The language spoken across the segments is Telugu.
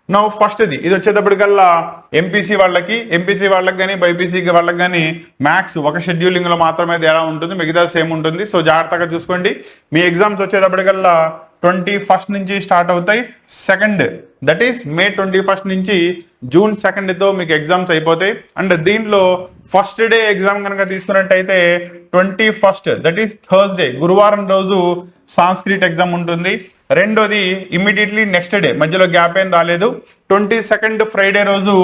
నౌ ఫస్ట్ ఇది వచ్చేటప్పటికల్లా ఎంపీసీ వాళ్ళకి కానీ బైపీసీ వాళ్ళకి కానీ మ్యాథ్స్ ఒక షెడ్యూలింగ్ లో మాత్రమే తేడా ఉంటుంది, మిగతా సేమ్ ఉంటుంది. సో జాగ్రత్తగా చూసుకోండి. మీ ఎగ్జామ్స్ వచ్చేటప్పటికల్లా 21st నుంచి స్టార్ట్ అవుతాయి. Second that is May 21st నుంచి జూన్ 2తో మీకు ఎగ్జామ్స్ అయిపోతాయి. అండ్ దీంట్లో ఫస్ట్ డే ఎగ్జామ్ కనుక తీసుకున్నట్టయితే 21st దట్ ఈస్ థర్స్డే గురువారం రోజు సాంస్క్రిట్ ఎగ్జామ్ ఉంటుంది. రెండోది ఇమ్మీడియట్లీ నెక్స్ట్ డే, మధ్యలో గ్యాప్ ఏం రాలేదు, 22nd ఫ్రైడే రోజు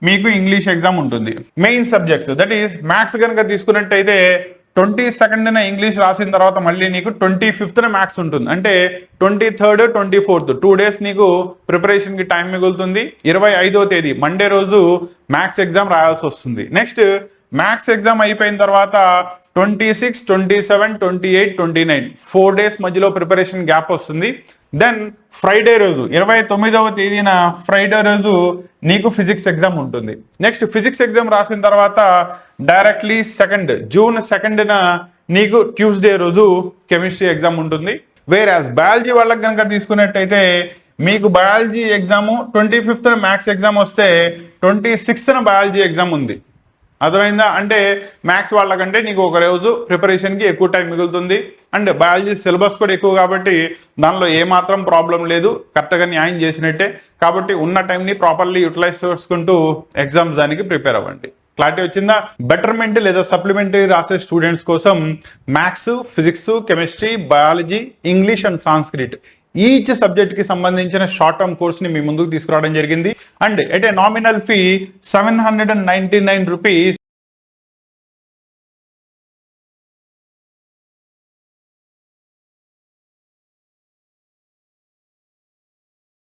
మీకు ఇంగ్లీష్ ఎగ్జామ్ ఉంటుంది. Main subjects that is maths కనుక తీసుకున్నట్టయితే 22nd ఇంగ్లీష్ రాసిన తర్వాత మళ్ళీ నీకు 25th మ్యాథ్స్ ఉంటుంది. అంటే 23rd 24th 2 days నీకు ప్రిపరేషన్ కి టైం మిగులుతుంది. 25వ తేదీ మండే రోజు మ్యాథ్స్ ఎగ్జామ్ రాయాల్సి వస్తుంది. నెక్స్ట్ మ్యాథ్స్ ఎగ్జామ్ అయిపోయిన తర్వాత 26, 27, 28, 29 4 days మధ్యలో ప్రిపరేషన్ గ్యాప్ వస్తుంది. దెన్ ఫ్రైడే రోజు 29వ తేదీన ఫ్రైడే రోజు నీకు ఫిజిక్స్ ఎగ్జామ్ ఉంటుంది. నెక్స్ట్ ఫిజిక్స్ ఎగ్జామ్ రాసిన తర్వాత డైరెక్ట్లీ జూన్ 2న నీకు ట్యూస్డే రోజు కెమిస్ట్రీ ఎగ్జామ్ ఉంటుంది. వేరాజ్ బయాలజీ వాళ్ళకి కనుక తీసుకున్నట్టయితే మీకు biology exam 25th maths exam వస్తే 26th బయాలజీ ఎగ్జామ్ ఉంది. అర్థమైందా? అంటే మ్యాథ్స్ వాళ్ళకంటే నీకు ఒక రోజు ప్రిపరేషన్ కి ఎక్కువ టైం మిగులుతుంది. అండ్ బయాలజీ సిలబస్ కూడా ఎక్కువ కాబట్టి దానిలో ఏమాత్రం ప్రాబ్లం లేదు, కరెక్ట్గా న్యాయం చేసినట్టే. కాబట్టి ఉన్న టైంని ప్రాపర్లీ యూటిలైజ్ చేసుకుంటూ ఎగ్జామ్స్ దానికి ప్రిపేర్ అవ్వండి. క్లారిటీ వచ్చిందా? బెటర్మెంట్ లేదా సప్లిమెంటరీ రాసే స్టూడెంట్స్ కోసం maths, physics, chemistry, biology, English and Sanskrit each subject కి సంబంధించిన షార్ట్ టర్మ్ కోర్స్ ని మీ ముందుకు తీసుకురావడం జరిగింది. And at a nominal fee 799 rupees